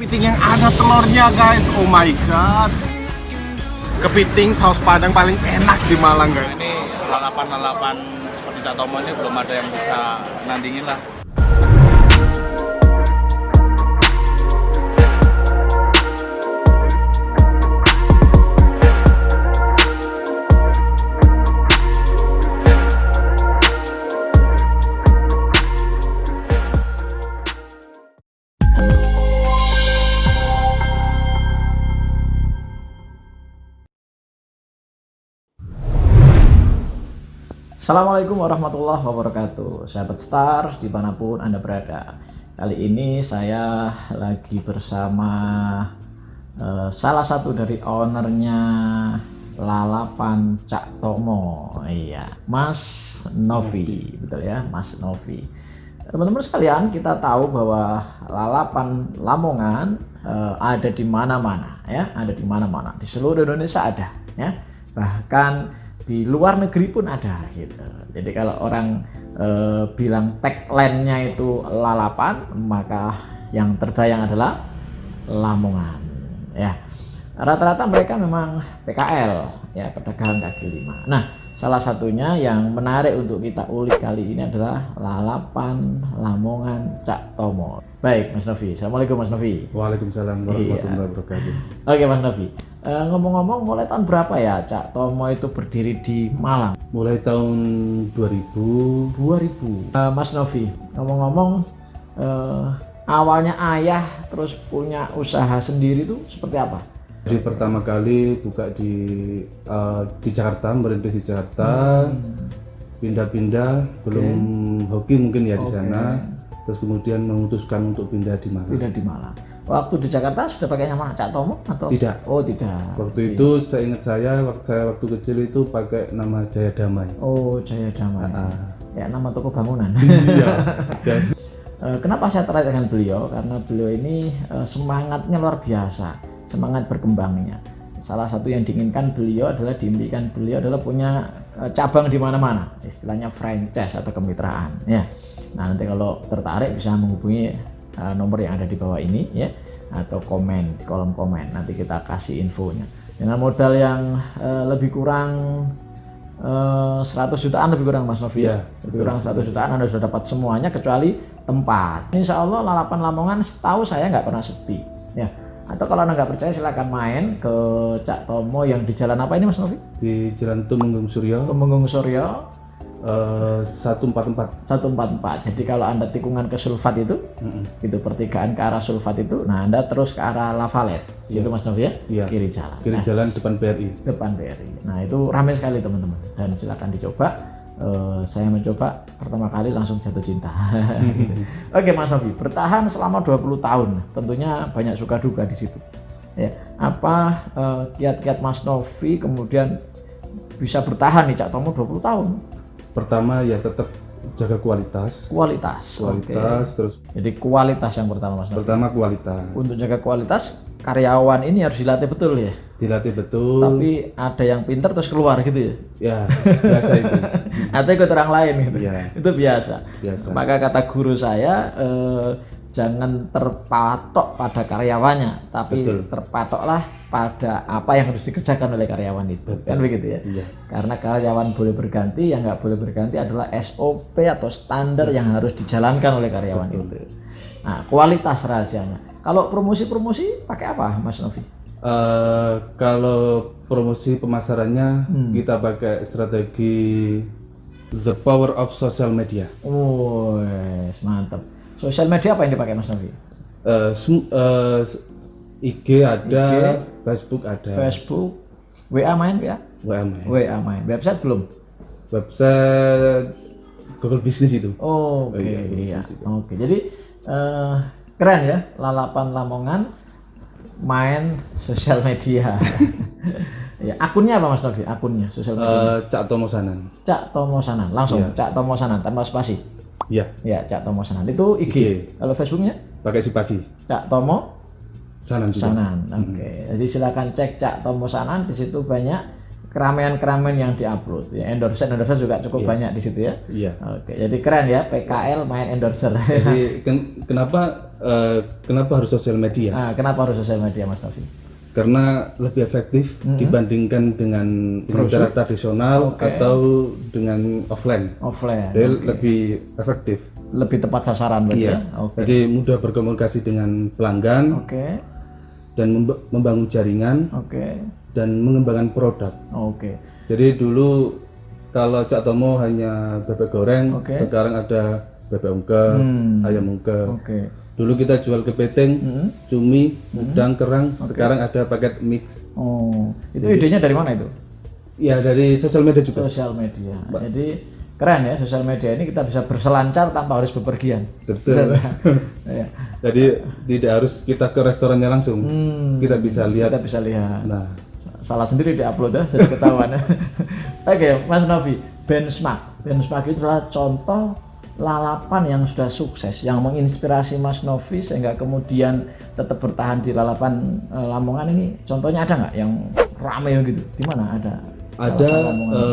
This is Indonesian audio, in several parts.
Kepiting yang ada telurnya guys, oh my god. Kepiting saus padang paling enak di Malang guys. Ini lalapan-lalapan seperti Cak Tomo ini belum ada yang bisa nandingin lah. Assalamualaikum warahmatullahi wabarakatuh, sahabat Star dimanapun Anda berada. Kali ini saya lagi bersama salah satu dari ownernya Lalapan Cak Tomo, iya, Mas Novi, betul ya, Mas Novi. Teman-teman sekalian, kita tahu bahwa lalapan Lamongan ada di mana-mana, ya, ada di mana-mana, di seluruh Indonesia ada, ya, bahkan di luar negeri pun ada gitu. Jadi kalau orang bilang tagline-nya itu lalapan, maka yang terbayang adalah Lamongan. Ya, rata-rata mereka memang PKL, ya, pedagang kaki lima. Nah, salah satunya yang menarik untuk kita ulik kali ini adalah lalapan Lamongan Cak Tomo. Baik, Mas Novi. Assalamualaikum, Mas Novi. Waalaikumsalam warahmatullahi wabarakatuh. Oke, Mas Novi. Ngomong-ngomong, mulai tahun berapa ya Cak Tomo itu berdiri di Malang? Mulai tahun 2000. 2000. Mas Novi, ngomong-ngomong, awalnya ayah terus punya usaha sendiri itu seperti apa? Jadi pertama kali buka di Jakarta, merintis di Jakarta, pindah-pindah, belum hoki mungkin ya di sana. Terus kemudian memutuskan untuk pindah di Malang. Pindah di Malang. Waktu di Jakarta sudah pakai nama Cak Tomo atau? Tidak. Oh, tidak. Waktu itu seingat saya, waktu kecil itu pakai nama Jaya Damai. Oh, Jaya Damai. Ya, nama toko bangunan. Iya. Kenapa saya tertarik dengan beliau? Karena beliau ini semangatnya luar biasa, semangat berkembangnya. Salah satu yang diinginkan beliau adalah, diimpikan beliau adalah punya cabang di mana-mana, istilahnya franchise atau kemitraan. Ya. Nah, nanti kalau tertarik bisa menghubungi nomor yang ada di bawah ini, ya, atau komen di kolom komen. Nanti kita kasih infonya. Dengan modal yang lebih kurang 100 jutaan lebih kurang, Mas Novi. Ya, lebih kurang 100 jutaan Anda sudah dapat semuanya kecuali tempat. Insya Allah lalapan Lamongan setahu saya nggak pernah sepi, ya. Atau kalau Anda nggak percaya silahkan main ke Cak Tomo yang di jalan apa ini, Mas Novi? Di Jalan Tumenggung Suryo. Tumenggung Suryo 144. 144. Jadi kalau Anda tikungan ke Sulfat itu, itu pertigaan ke arah Sulfat itu, nah Anda terus ke arah Lavalet. Situ Mas Novi, ya? Iya. Kiri jalan. Kiri jalan depan BRI. Depan BRI. Nah, itu ramai sekali teman-teman. Dan silakan dicoba. Saya mencoba pertama kali langsung jatuh cinta. Oke, Mas Novi, bertahan selama 20 tahun. Tentunya banyak suka duka di situ. Ya, apa kiat-kiat Mas Novi kemudian bisa bertahan di Cak Tomo 20 tahun? Pertama ya tetap jaga kualitas. Kualitas. Terus Jadi kualitas yang pertama, Mas Novi. pertama kualitas. Untuk jaga kualitas, karyawan ini harus dilatih betul, ya. Dilatih betul. Tapi ada yang pintar terus keluar gitu, ya. Ya, biasa itu. Atau ikut orang lain gitu. Ya. Itu biasa. Biasa. Maka kata guru saya, jangan terpatok pada karyawannya, tapi Betul. terpatoklah pada apa yang harus dikerjakan oleh karyawan itu. Betul. Kan begitu, ya. Iya. Karena karyawan boleh berganti, yang nggak boleh berganti adalah SOP atau standar yang harus dijalankan oleh karyawan itu. Nah, kualitas rahasianya. Kalau promosi pakai apa, Mas Novi? Kalau promosi pemasarannya kita pakai strategi the power of social media. Oh, mantap. Sosial media apa yang dipakai, Mas Novi? IG ada, Facebook ada. Facebook, WA main, WA? WM. WA main. Website belum? Website Google Business itu. Oh, oke, iya, iya. bisnis itu. Oke, jadi keren ya, lalapan Lamongan main sosial media. Ya, akunnya apa, Mas Novi? Akunnya sosial media. Cak Tomo Sanan. Cak Tomo Sanan, langsung Iya. Cak Tomo Sanan tanpa spasi. Iya, Ya, Cak Tomo Sanan itu IG. IG. Kalau Facebooknya pakai spasi. Cak Tomo Sanan juga. Sanan. Oke. Jadi silakan cek Cak Tomo Sanan, di situ banyak keramaian-keramaian yang diupload. Ya, endorser juga cukup banyak di situ ya. Iya. Oke, jadi keren ya PKL main endorser. Jadi kenapa harus sosial media? Nah, kenapa harus sosial media, Mas Novi? Karena lebih efektif dibandingkan dengan cara tradisional atau dengan offline. Offline. Jadi lebih efektif. Lebih tepat sasaran berarti Iya. ya. Oke. Jadi mudah berkomunikasi dengan pelanggan Oke. dan membangun jaringan Oke. dan mengembangkan produk. Oke. Jadi dulu kalau Cak Tomo hanya bebek goreng, Oke. sekarang ada bebek ungkep, ayam ungkep. Oke. Dulu kita jual kepiting, cumi, udang, kerang. Sekarang ada paket mix. Oh, itu idenya dari mana itu? Ya dari sosial media juga. Sosial media. Jadi keren ya, sosial media ini kita bisa berselancar tanpa harus bepergian. Betul. Ya. Jadi tidak harus kita ke restorannya langsung. Kita bisa lihat. Kita bisa lihat. Nah, Salah sendiri diupload ya, jadi ketahuan. Oke, Mas Novi, benchmark. Benchmark itu adalah contoh lalapan yang sudah sukses, yang menginspirasi Mas Novi sehingga kemudian tetap bertahan di lalapan Lamongan ini. Contohnya ada nggak yang rame gitu? Di mana ada? ada Lamongan?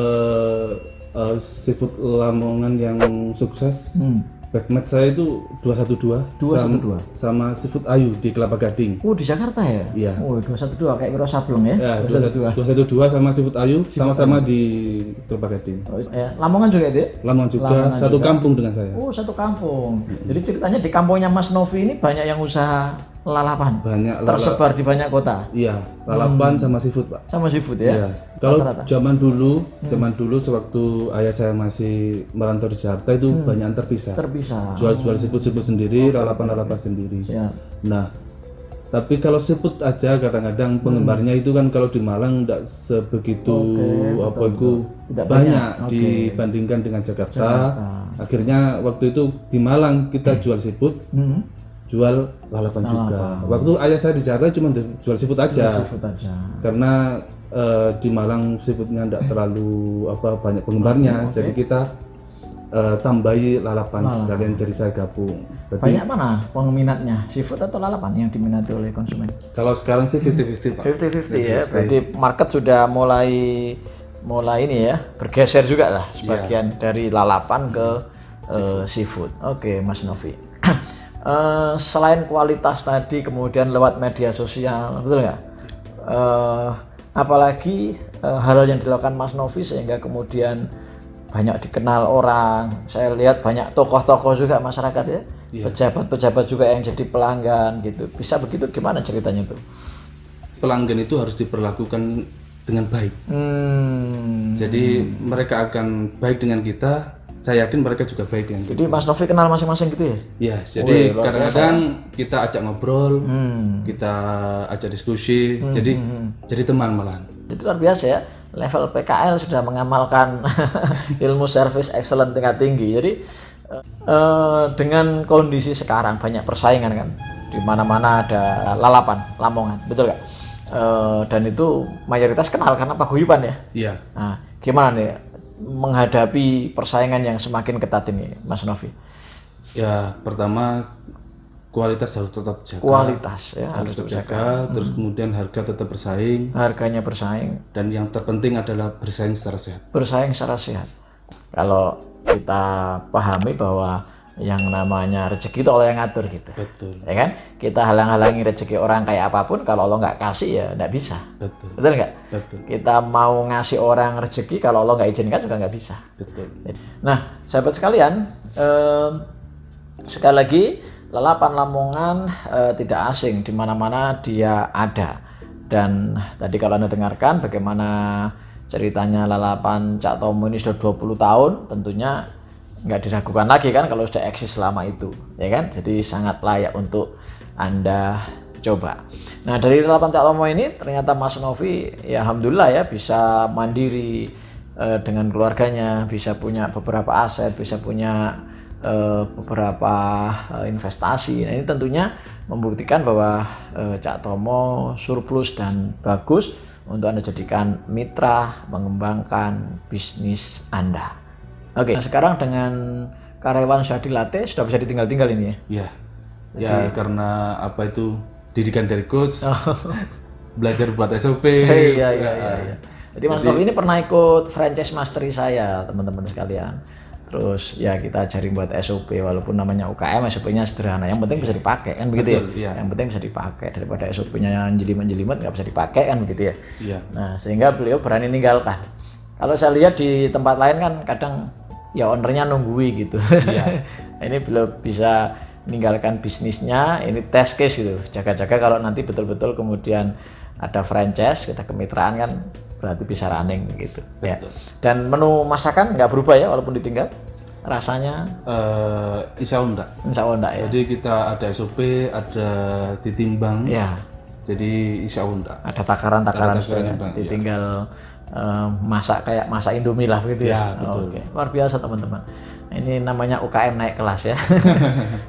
seafood Lamongan yang sukses. Backmatch saya itu 212 sama seafood Ayu di Kelapa Gading. Oh, di Jakarta ya? Iya. Oh, 212 kayak Wiro Sableng ya? Ya, 212. 212 sama seafood Ayu sama-sama di Kelapa Gading. Oh, ya. Lamongan juga itu ya? Lamongan juga, Lamongan satu juga. kampung dengan saya. Oh, satu kampung. Jadi ceritanya di kampungnya Mas Novi ini banyak yang usaha lalapan. Banyak Tersebar di banyak kota. Iya, lalapan sama seafood, Pak. Sama seafood ya? Iya. Kalau Rata-rata. zaman dulu sewaktu ayah saya masih merantau di Jakarta itu banyak yang terpisah. Terpisah. Jual-jual seafood sendiri, lalapan sendiri. Siap. Nah, tapi kalau seafood aja kadang-kadang penggemarnya itu kan kalau di Malang tidak sebegitu Tidak banyak banyak. dibandingkan dengan Jakarta. Akhirnya waktu itu di Malang kita jual seafood, jual lalapan juga. Waktu ayah saya di Jakarta cuma jual seafood aja. Seafood aja. Karena di Malang seafoodnya tidak terlalu banyak penggemarnya, jadi kita tambahi lalapan sekalian, jadi saya gabung. Berarti Banyak mana peminatnya? Seafood atau lalapan yang diminati oleh konsumen? kalau sekarang sih 50-50 Pak. 50-50 ya. Berarti market sudah mulai ini ya, bergeser juga lah sebagian dari lalapan ke seafood. Oke, Mas Novi. Selain kualitas tadi, kemudian lewat media sosial, betul nggak? Apalagi hal yang dilakukan Mas Novi sehingga kemudian banyak dikenal orang. Saya lihat banyak tokoh-tokoh juga masyarakat ya, pejabat-pejabat juga yang jadi pelanggan gitu. Bisa begitu, gimana ceritanya tuh? Pelanggan itu harus diperlakukan dengan baik. Jadi mereka akan baik dengan kita. Saya yakin mereka juga baik dengan kita. Jadi Mas Novi kenal masing-masing gitu ya? Ya, jadi kadang-kadang kita ajak ngobrol, kita ajak diskusi, jadi teman malahan. Itu luar biasa ya, level PKL sudah mengamalkan ilmu service excellent tingkat tinggi. Jadi dengan kondisi sekarang banyak persaingan kan, di mana-mana ada lalapan, Lamongan, betul nggak? Dan itu mayoritas kenal karena paguyuban ya. Iya. Nah, gimana nih menghadapi persaingan yang semakin ketat ini, Mas Novi? Ya, pertama kualitas harus tetap jaga. Kualitas ya harus tetap jaga, terus kemudian harga tetap bersaing, harganya bersaing, dan yang terpenting adalah bersaing secara sehat. bersaing secara sehat. Kalau kita pahami bahwa yang namanya rezeki itu Allah yang ngatur gitu, Betul. ya kan? Kita halang-halangi rezeki orang kayak apapun, kalau Allah nggak kasih ya nggak bisa. Betul nggak? Betul. Kita mau ngasih orang rezeki, kalau Allah nggak izinkan juga nggak bisa. Betul. Nah, sahabat sekalian, sekali lagi lalapan Lamongan tidak asing, di mana-mana dia ada. Dan tadi kalau Anda dengarkan bagaimana ceritanya lalapan Cak Tomo ini sudah 20 tahun, tentunya nggak diragukan lagi kan kalau sudah eksis selama itu, ya kan? Jadi sangat layak untuk Anda coba. Nah, dari lalapan Cak Tomo ini ternyata Mas Novi ya alhamdulillah ya bisa mandiri dengan keluarganya, bisa punya beberapa aset, bisa punya beberapa investasi. Nah, ini tentunya membuktikan bahwa Cak Tomo surplus dan bagus untuk Anda jadikan mitra mengembangkan bisnis Anda. Oke, nah sekarang dengan karyawan sudah dilatih, sudah bisa ditinggal-tinggal ini ya? Iya. Ya, karena apa itu didikan dari coach, belajar buat SOP. Iya. Jadi Mas Novi ini pernah ikut franchise mastery saya, teman-teman sekalian. Terus ya kita ajarin buat SOP, walaupun namanya UKM, SOP-nya sederhana, yang penting bisa dipakai kan begitu. Betul, ya. iya. Yang penting bisa dipakai, daripada SOP-nya jelimet-jelimet nggak bisa dipakai kan begitu ya. Iya. Nah sehingga beliau berani ninggalkan. Kalau saya lihat di tempat lain kan kadang ya ownernya nunggui gitu. Iya. Ini beliau bisa meninggalkan bisnisnya, ini test case gitu, jaga-jaga kalau nanti betul-betul kemudian ada franchise, kita kemitraan kan berarti bisa running gitu ya. Dan menu masakan nggak berubah ya walaupun ditinggal, rasanya Insya Allah enggak. insya Allah enggak ya. Jadi kita ada SOP, ada ditimbang. Ya, Jadi insya Allah enggak. ada takaran-takaran Ada takaran, sudah, Bang, jadi tinggal masak kayak masak Indomie lah begitu ya. Ya, betul. Oke, luar biasa teman-teman. Ini namanya UKM naik kelas ya.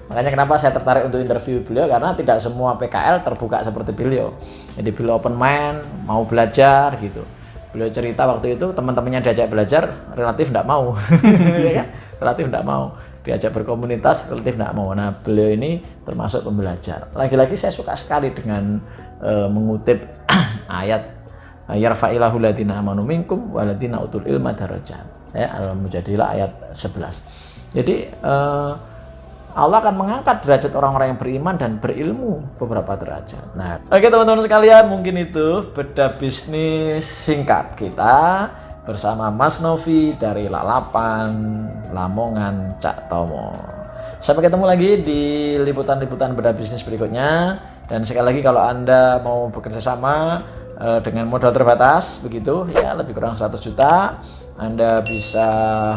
Makanya kenapa saya tertarik untuk interview beliau, karena tidak semua PKL terbuka seperti beliau. Jadi beliau open mind, mau belajar gitu. Beliau cerita waktu itu teman-temannya diajak belajar relatif tidak mau, ya kan? Relatif tidak mau. Diajak berkomunitas relatif tidak mau. Nah beliau ini termasuk pembelajar. Lagi-lagi saya suka sekali dengan mengutip ayat yarfa'illahu ladina amanu minkum waladina utul ilma darajat. Ya, Al-Mujadilah ayat 11. Jadi Allah akan mengangkat derajat orang-orang yang beriman dan berilmu beberapa derajat. Nah, oke teman-teman sekalian, mungkin itu bedah bisnis singkat kita bersama Mas Novi dari Lalapan, Lamongan, Cak Tomo. Sampai ketemu lagi di liputan-liputan bedah bisnis berikutnya. Dan sekali lagi kalau Anda mau bekerja sama dengan modal terbatas begitu ya, lebih kurang 100 juta, Anda bisa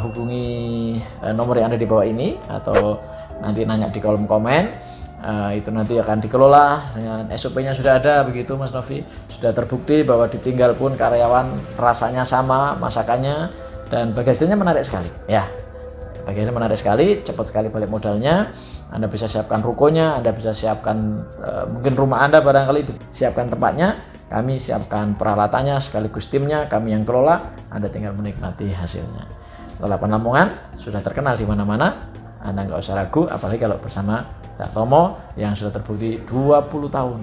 hubungi nomor yang ada di bawah ini atau nanti nanya di kolom komen. Itu nanti akan dikelola dengan SOP-nya sudah ada begitu Mas Novi, sudah terbukti bahwa ditinggal pun karyawan rasanya sama masakannya, dan bagasinya menarik sekali ya. Bagasinya menarik sekali, cepat sekali balik modalnya. Anda bisa siapkan rukonya, Anda bisa siapkan mungkin rumah Anda barangkali, siapkan tempatnya, kami siapkan peralatannya sekaligus timnya, kami yang kelola, Anda tinggal menikmati hasilnya. Lalapan Lamongan sudah terkenal di mana-mana, Anda nggak usah ragu, apalagi kalau bersama Cak Tomo yang sudah terbukti 20 tahun,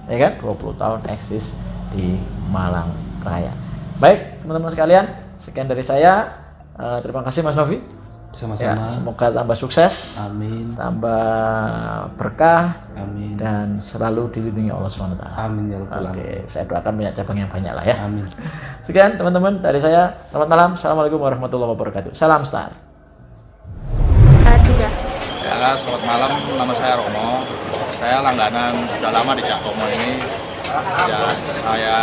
ya kan? 20 tahun eksis di Malang Raya. Baik teman-teman sekalian, sekian dari saya. Terima kasih Mas Novi. Sama-sama. Ya, semoga tambah sukses, Amin. tambah berkah, Amin. dan selalu dilindungi Allah SWT. Amin ya rabbal alamin. Oke, saya doakan banyak cabang yang banyak lah ya. Amin. Sekian teman-teman dari saya. Selamat malam. Assalamualaikum warahmatullahi wabarakatuh. Salam Star. Ya, selamat malam. Nama saya Romo. Saya langganan sudah lama di Cak Tomo ini. Ya, saya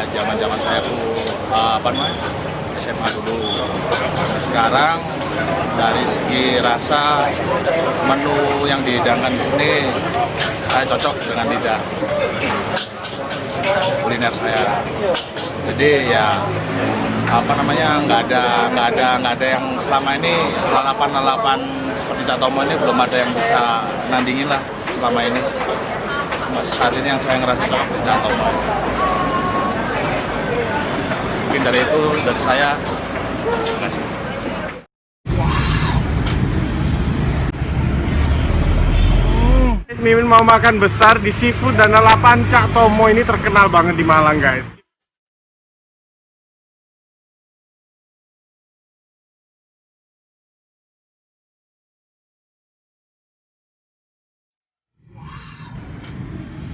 zaman saya tuh SMA dulu. Sekarang dari segi rasa, menu yang dihidangkan di sini saya cocok dengan lidah kuliner saya. Jadi ya nggak ada yang selama ini lalapan seperti Cak Tomo ini belum ada yang bisa nandingin lah selama ini. Saat ini yang saya ngerasa cocok Cak Tomo. Mungkin dari itu dari saya. Terima kasih. Mimin mau makan besar di seafood, dan lalapan Cak Tomo ini terkenal banget di Malang guys.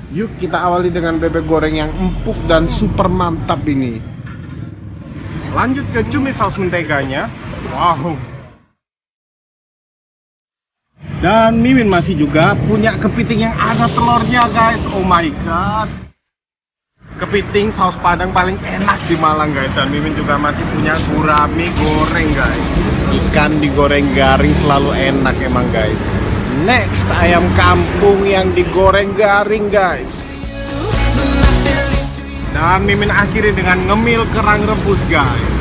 Yuk kita awali dengan bebek goreng yang empuk dan super mantap ini. Lanjut ke cumi saus menteganya. Wow. Dan Mimin masih juga punya kepiting yang ada telurnya guys. Oh my god. Kepiting saus padang paling enak di Malang guys. Dan Mimin juga masih punya gurame goreng guys. Ikan digoreng garing selalu enak emang guys. Next, ayam kampung yang digoreng garing guys. Dan Mimin akhiri dengan ngemil kerang rebus guys.